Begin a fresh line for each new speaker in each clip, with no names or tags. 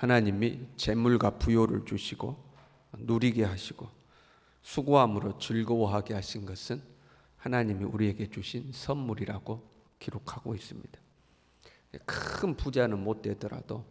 하나님이 재물과 부요를 주시고 누리게 하시고 수고함으로 즐거워하게 하신 것은 하나님이 우리에게 주신 선물이라고 기록하고 있습니다. 큰 부자는 못 되더라도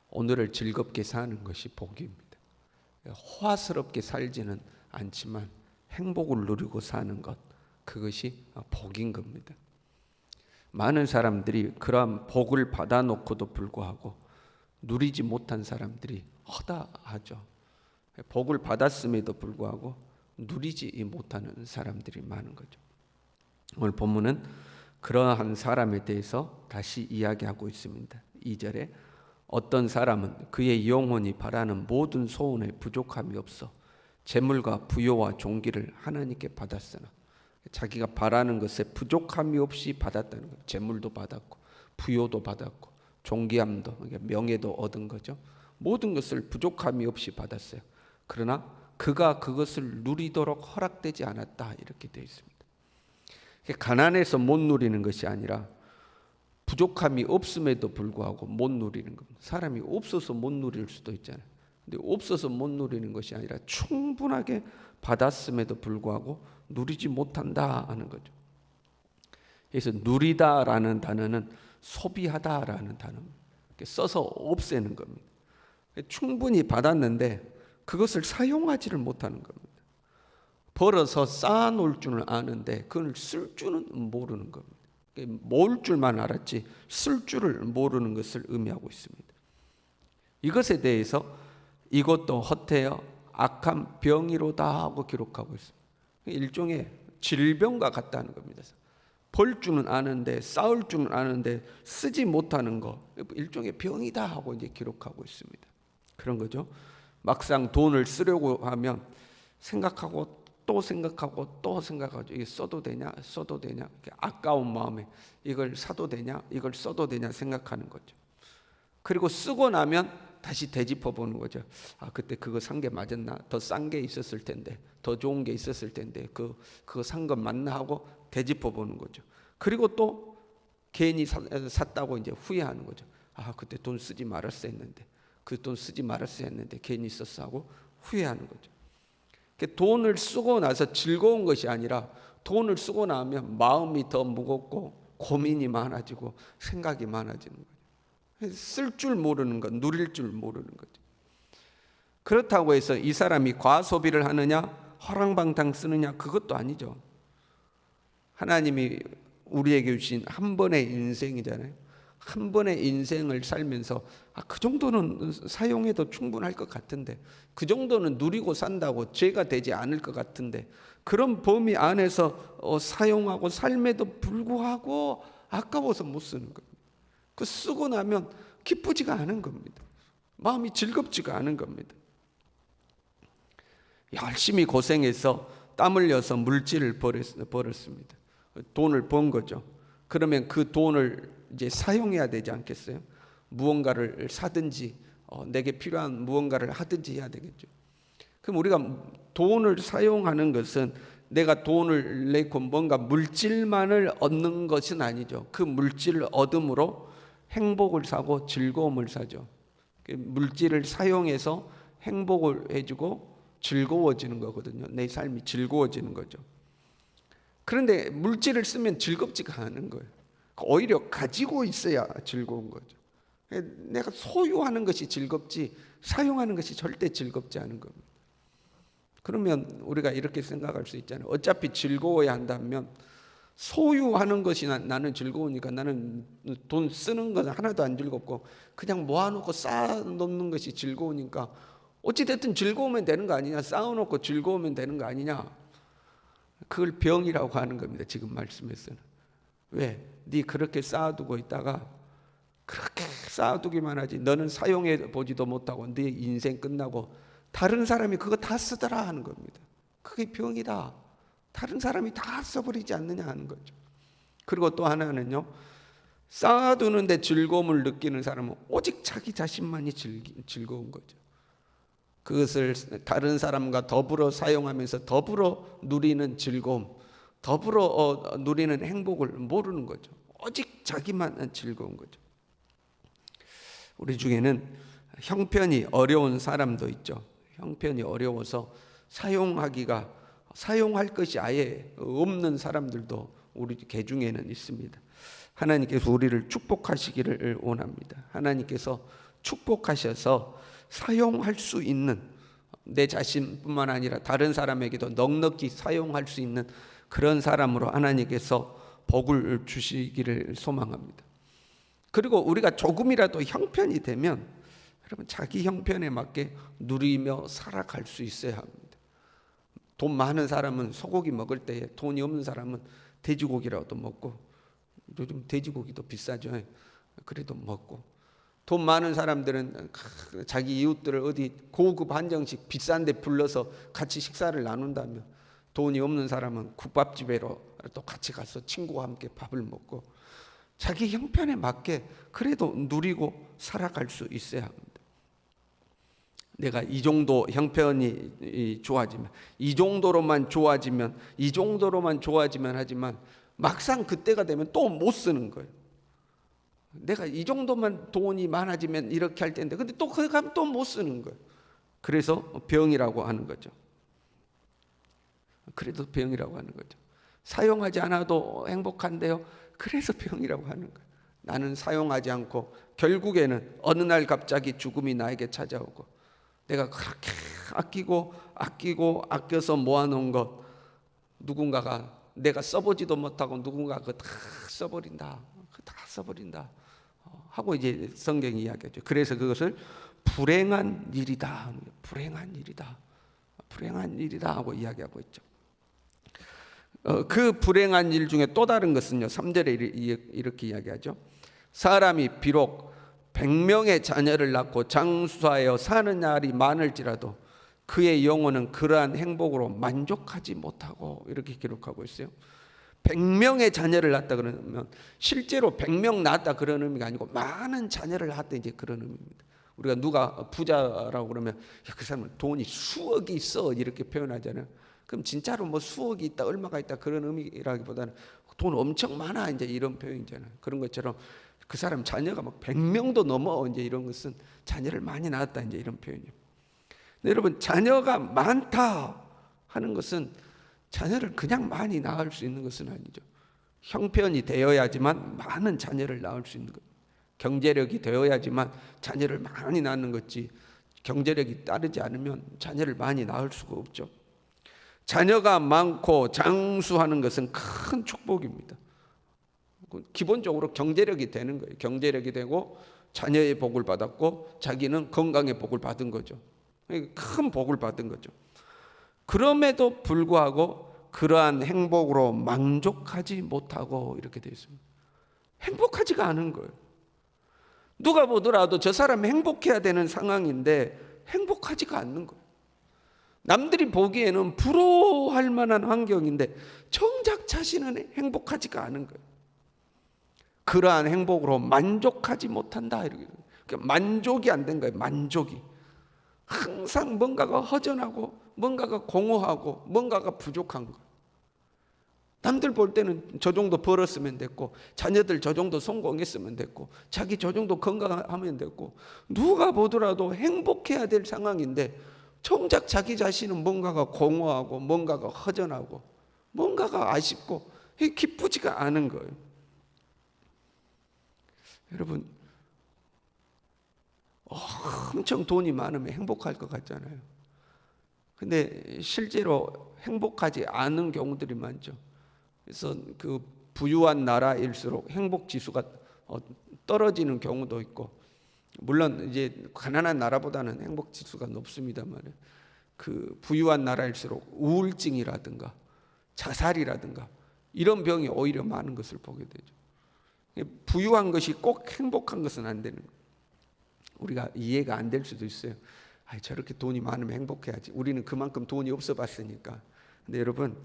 오늘을 즐겁게 사는 것이 복입니다. 호화스럽게 살지는 않지만 행복을 누리고 사는 것, 그것이 복인 겁니다. 많은 사람들이 그러한 복을 받아놓고도 불구하고 누리지 못한 사람들이 허다하죠. 복을 받았음에도 불구하고 누리지 못하는 사람들이 많은 거죠. 오늘 본문은 그러한 사람에 대해서 다시 이야기하고 있습니다. 2절에 어떤 사람은 그의 영혼이 바라는 모든 소원에 부족함이 없어 재물과 부요와 존귀를 하나님께 받았으나, 자기가 바라는 것에 부족함이 없이 받았다는 거예요. 재물도 받았고 부요도 받았고 존귀함도, 명예도 얻은 거죠. 모든 것을 부족함이 없이 받았어요. 그러나 그가 그것을 누리도록 허락되지 않았다, 이렇게 되어 있습니다. 가난해서 못 누리는 것이 아니라 부족함이 없음에도 불구하고 못 누리는 겁니다. 사람이 없어서 못 누릴 수도 있잖아요. 근데 없어서 못 누리는 것이 아니라 충분하게 받았음에도 불구하고 누리지 못한다 하는 거죠. 그래서 누리다라는 단어는 소비하다라는 단어입니다. 써서 없애는 겁니다. 충분히 받았는데 그것을 사용하지를 못하는 겁니다. 벌어서 쌓아놓을 줄은 아는데 그걸 쓸 줄은 모르는 겁니다. 모을 줄만 알았지 쓸 줄을 모르는 것을 의미하고 있습니다. 이것에 대해서 이것도 헛되어 악한 병이로다 하고 기록하고 있습니다. 일종의 질병과 같다는 겁니다. 벌 줄은 아는데 쌓을 줄은 아는데 쓰지 못하는 거, 일종의 병이다 하고 이제 기록하고 있습니다. 그런 거죠. 막상 돈을 쓰려고 하면 생각하고 또 생각하고 또 생각하죠. 이게 써도 되냐, 써도 되냐, 아까운 마음에 이걸 사도 되냐, 이걸 써도 되냐 생각하는 거죠. 그리고 쓰고 나면 다시 되짚어 보는 거죠. 아, 그때 그거 산 게 맞았나? 더 싼 게 있었을 텐데, 더 좋은 게 있었을 텐데, 그거 산 건 맞나 하고 되짚어 보는 거죠. 그리고 또 괜히 샀다고 이제 후회하는 거죠. 아, 그때 돈 쓰지 말았어야 했는데, 그 돈 쓰지 말았어야 했는데 괜히 썼어 하고 후회하는 거죠. 돈을 쓰고 나서 즐거운 것이 아니라 돈을 쓰고 나면 마음이 더 무겁고 고민이 많아지고 생각이 많아지는 거죠. 쓸 줄 모르는 것, 누릴 줄 모르는 거죠. 그렇다고 해서 이 사람이 과소비를 하느냐, 허랑방탕 쓰느냐, 그것도 아니죠. 하나님이 우리에게 주신 한 번의 인생이잖아요. 한 번의 인생을 살면서 그 정도는 사용해도 충분할 것 같은데, 그 정도는 누리고 산다고 죄가 되지 않을 것 같은데, 그런 범위 안에서 사용하고 삶에도 불구하고 아까워서 못 쓰는 겁니다. 그 쓰고 나면 기쁘지가 않은 겁니다. 마음이 즐겁지가 않은 겁니다. 열심히 고생해서 땀 흘려서 물질을 벌었습니다. 돈을 번 거죠. 그러면 그 돈을 이제 사용해야 되지 않겠어요? 무언가를 사든지 내게 필요한 무언가를 하든지 해야 되겠죠. 그럼 우리가 돈을 사용하는 것은 내가 돈을 내고 뭔가 물질만을 얻는 것은 아니죠. 그 물질을 얻음으로 행복을 사고 즐거움을 사죠. 물질을 사용해서 행복을 해주고 즐거워지는 거거든요. 내 삶이 즐거워지는 거죠. 그런데 물질을 쓰면 즐겁지가 않은 거예요. 오히려 가지고 있어야 즐거운 거죠. 내가 소유하는 것이 즐겁지 사용하는 것이 절대 즐겁지 않은 겁니다. 그러면 우리가 이렇게 생각할 수 있잖아요. 어차피 즐거워야 한다면 소유하는 것이 나는 즐거우니까 나는 돈 쓰는 건 하나도 안 즐겁고 그냥 모아놓고 쌓아놓는 것이 즐거우니까 어찌됐든 즐거우면 되는 거 아니냐, 쌓아놓고 즐거우면 되는 거 아니냐. 그걸 병이라고 하는 겁니다. 지금 말씀에서는. 왜? 네 그렇게 쌓아두고 있다가 그렇게 쌓아두기만 하지 너는 사용해 보지도 못하고 네 인생 끝나고 다른 사람이 그거 다 쓰더라 하는 겁니다. 그게 병이다. 다른 사람이 다 써버리지 않느냐 하는 거죠. 그리고 또 하나는요, 쌓아두는데 즐거움을 느끼는 사람은 오직 자기 자신만이 즐거운 거죠. 그것을 다른 사람과 더불어 사용하면서 더불어 누리는 즐거움, 더불어 누리는 행복을 모르는 거죠. 오직 자기만 즐거운 거죠. 우리 중에는 형편이 어려운 사람도 있죠. 형편이 어려워서 사용할 것이 아예 없는 사람들도 우리 개 중에는 있습니다. 하나님께서 우리를 축복하시기를 원합니다. 하나님께서 축복하셔서 사용할 수 있는, 내 자신뿐만 아니라 다른 사람에게도 넉넉히 사용할 수 있는 그런 사람으로 하나님께서 복을 주시기를 소망합니다. 그리고 우리가 조금이라도 형편이 되면 여러분, 자기 형편에 맞게 누리며 살아갈 수 있어야 합니다. 돈 많은 사람은 소고기 먹을 때에, 돈이 없는 사람은 돼지고기라도 먹고, 요즘 돼지고기도 비싸죠. 그래도 먹고, 돈 많은 사람들은 자기 이웃들을 어디 고급 한정식 비싼 데 불러서 같이 식사를 나눈다면, 돈이 없는 사람은 국밥집에로 또 같이 가서 친구와 함께 밥을 먹고, 자기 형편에 맞게 그래도 누리고 살아갈 수 있어야 합니다. 내가 이 정도 형편이 좋아지면, 이 정도로만 좋아지면 하지만 막상 그때가 되면 또 못 쓰는 거예요. 내가 이 정도만 돈이 많아지면 이렇게 할 텐데, 근데 또 거기 가면 또 못 쓰는 거예요. 그래서 병이라고 하는 거죠. 그래도 병이라고 하는 거죠. 사용하지 않아도 행복한데요, 그래서 병이라고 하는 거예요. 나는 사용하지 않고 결국에는 어느 날 갑자기 죽음이 나에게 찾아오고, 내가 그렇게 아껴서 모아놓은 것, 누군가가 내가 써보지도 못하고 누군가가 그거 다 써버린다 하고 이제 성경이 이야기하죠. 그래서 그것을 불행한 일이다 하고 이야기하고 있죠. 그 불행한 일 중에 또 다른 것은요, 3절에 이렇게 이야기하죠. 사람이 비록 100명의 자녀를 낳고 장수하여 사는 날이 많을지라도 그의 영혼은 그러한 행복으로 만족하지 못하고, 이렇게 기록하고 있어요. 100명의 자녀를 낳았다 그러면 실제로 100명 낳았다 그런 의미가 아니고 많은 자녀를 낳았다, 이제 그런 의미입니다. 우리가 누가 부자라고 그러면 그 사람은 돈이 수억이 있어 이렇게 표현하잖아요. 그럼 진짜로 뭐 수억이 있다, 얼마가 있다 그런 의미라기보다는 돈 엄청 많아, 이제 이런 표현이잖아요. 그런 것처럼 그 사람 자녀가 막 100명도 넘어, 이제 이런 것은 자녀를 많이 낳았다, 이제 이런 표현이에요. 근데 여러분, 자녀가 많다 하는 것은 자녀를 그냥 많이 낳을 수 있는 것은 아니죠. 형편이 되어야지만 많은 자녀를 낳을 수 있는 것, 경제력이 되어야지만 자녀를 많이 낳는 거지, 경제력이 따르지 않으면 자녀를 많이 낳을 수가 없죠. 자녀가 많고 장수하는 것은 큰 축복입니다. 기본적으로 경제력이 되는 거예요. 경제력이 되고 자녀의 복을 받았고 자기는 건강의 복을 받은 거죠. 큰 복을 받은 거죠. 그럼에도 불구하고 그러한 행복으로 만족하지 못하고 이렇게 되어 있습니다. 행복하지가 않은 거예요. 누가 보더라도 저 사람이 행복해야 되는 상황인데 행복하지가 않는 거예요. 남들이 보기에는 부러워할 만한 환경인데 정작 자신은 행복하지가 않은 거예요. 그러한 행복으로 만족하지 못한다, 이렇게. 그러니까 만족이 안 된 거예요. 만족이 항상 뭔가가 허전하고 뭔가가 공허하고 뭔가가 부족한 거예요. 남들 볼 때는 저 정도 벌었으면 됐고, 자녀들 저 정도 성공했으면 됐고, 자기 저 정도 건강하면 됐고, 누가 보더라도 행복해야 될 상황인데 정작 자기 자신은 뭔가가 공허하고 뭔가가 허전하고 뭔가가 아쉽고 기쁘지가 않은 거예요. 여러분, 엄청 돈이 많으면 행복할 것 같잖아요. 근데 실제로 행복하지 않은 경우들이 많죠. 그래서 그 부유한 나라일수록 행복 지수가 떨어지는 경우도 있고, 물론 이제 가난한 나라보다는 행복 지수가 높습니다만, 그 부유한 나라일수록 우울증이라든가 자살이라든가 이런 병이 오히려 많은 것을 보게 되죠. 부유한 것이 꼭 행복한 것은 안 되는 거예요. 우리가 이해가 안 될 수도 있어요. 저렇게 돈이 많으면 행복해야지. 우리는 그만큼 돈이 없어 봤으니까. 근데 여러분,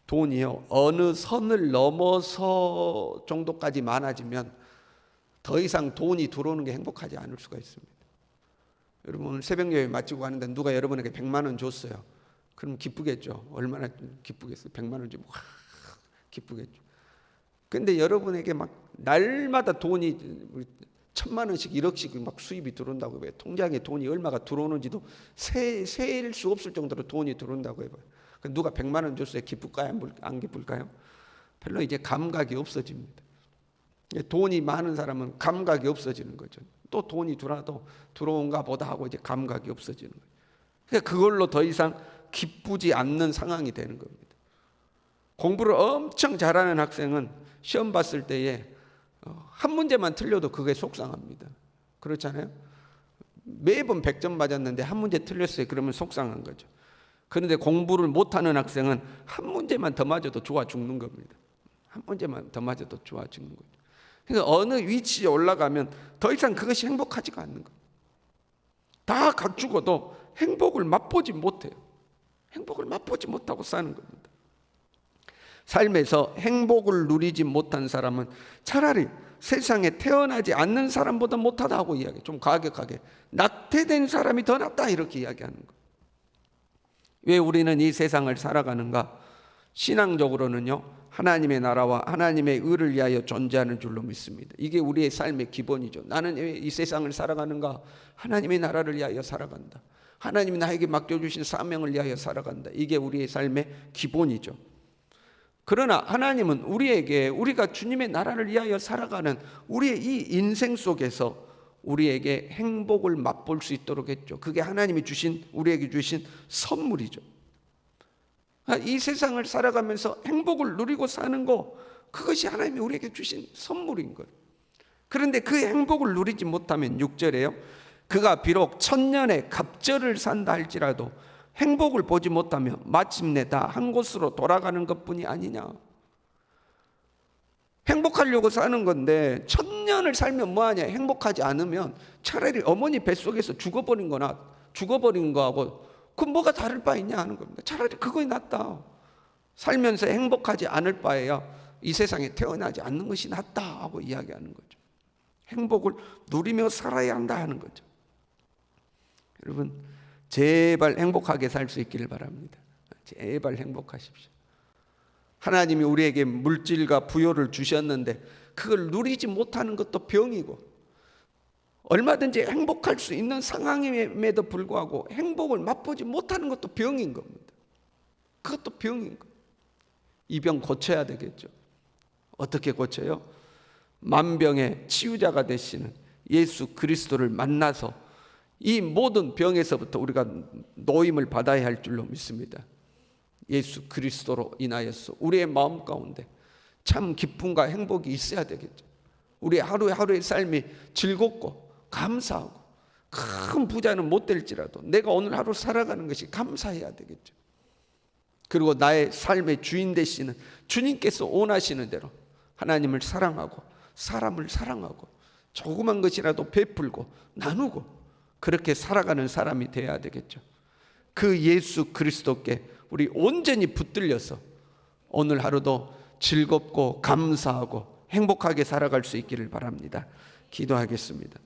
돈이요, 어느 선을 넘어서 정도까지 많아지면 더 이상 돈이 들어오는 게 행복하지 않을 수가 있습니다. 여러분, 오늘 새벽 예배 마치고 가는데 누가 여러분에게 100만 원 줬어요. 그럼 기쁘겠죠. 얼마나 기쁘겠어요. 100만 원 주면 기쁘겠죠. 근데 여러분에게 막 날마다 돈이 1,000만 원씩 1억씩 막 수입이 들어온다고 해봐요. 통장에 돈이 얼마가 들어오는지도 세일 수 없을 정도로 돈이 들어온다고 해봐요. 누가 100만 원 줬어요? 기쁠까요? 안 기쁠까요? 별로 이제 감각이 없어집니다. 돈이 많은 사람은 감각이 없어지는 거죠. 또 돈이 들어온가 보다 하고 이제 감각이 없어지는 거예요. 그러니까 그걸로 더 이상 기쁘지 않는 상황이 되는 겁니다. 공부를 엄청 잘하는 학생은 시험 봤을 때에 한 문제만 틀려도 그게 속상합니다. 그렇잖아요? 매번 100점 맞았는데 한 문제 틀렸어요. 그러면 속상한 거죠. 그런데 공부를 못하는 학생은 한 문제만 더 맞아도 좋아 죽는 겁니다. 한 문제만 더 맞아도 좋아 죽는 거죠. 그러니까 어느 위치에 올라가면 더 이상 그것이 행복하지가 않는 거예요. 다 갖추고도 행복을 맛보지 못해요. 행복을 맛보지 못하고 사는 겁니다. 삶에서 행복을 누리지 못한 사람은 차라리 세상에 태어나지 않는 사람보다 못하다고 이야기해요. 좀 과격하게 낙태된 사람이 더 낫다 이렇게 이야기하는 거예요. 왜 우리는 이 세상을 살아가는가? 신앙적으로는요, 하나님의 나라와 하나님의 의를 위하여 존재하는 줄로 믿습니다. 이게 우리의 삶의 기본이죠. 나는 왜 이 세상을 살아가는가? 하나님의 나라를 위하여 살아간다. 하나님이 나에게 맡겨주신 사명을 위하여 살아간다. 이게 우리의 삶의 기본이죠. 그러나 하나님은 우리에게 우리가 주님의 나라를 위하여 살아가는 우리의 이 인생 속에서 우리에게 행복을 맛볼 수 있도록 했죠. 그게 하나님이 우리에게 주신 선물이죠. 이 세상을 살아가면서 행복을 누리고 사는 거, 그것이 하나님이 우리에게 주신 선물인 거예요. 그런데 그 행복을 누리지 못하면 6절에요. 그가 비록 천년의 갑절을 산다 할지라도 행복을 보지 못하며 마침내 다 한 곳으로 돌아가는 것뿐이 아니냐. 행복하려고 사는 건데 1000년을 살면 뭐하냐. 행복하지 않으면 차라리 어머니 뱃속에서 죽어버린 거하고 그 뭐가 다를 바 있냐 하는 겁니다. 차라리 그거이 낫다. 살면서 행복하지 않을 바에야 이 세상에 태어나지 않는 것이 낫다 하고 이야기하는 거죠. 행복을 누리며 살아야 한다 하는 거죠. 여러분, 제발 행복하게 살 수 있기를 바랍니다. 제발 행복하십시오. 하나님이 우리에게 물질과 부요를 주셨는데 그걸 누리지 못하는 것도 병이고, 얼마든지 행복할 수 있는 상황임에도 불구하고 행복을 맛보지 못하는 것도 병인 겁니다. 그것도 병인 거예요. 이 병 고쳐야 되겠죠. 어떻게 고쳐요? 만병의 치유자가 되시는 예수 그리스도를 만나서 이 모든 병에서부터 우리가 노임을 받아야 할 줄로 믿습니다. 예수 그리스도로 인하여서 우리의 마음 가운데 참 기쁨과 행복이 있어야 되겠죠. 우리 하루하루의 삶이 즐겁고 감사하고, 큰 부자는 못 될지라도 내가 오늘 하루 살아가는 것이 감사해야 되겠죠. 그리고 나의 삶의 주인 되시는 주님께서 원하시는 대로 하나님을 사랑하고 사람을 사랑하고 조그만 것이라도 베풀고 나누고 그렇게 살아가는 사람이 되어야 되겠죠. 그 예수 그리스도께 우리 온전히 붙들려서 오늘 하루도 즐겁고 감사하고 행복하게 살아갈 수 있기를 바랍니다. 기도하겠습니다.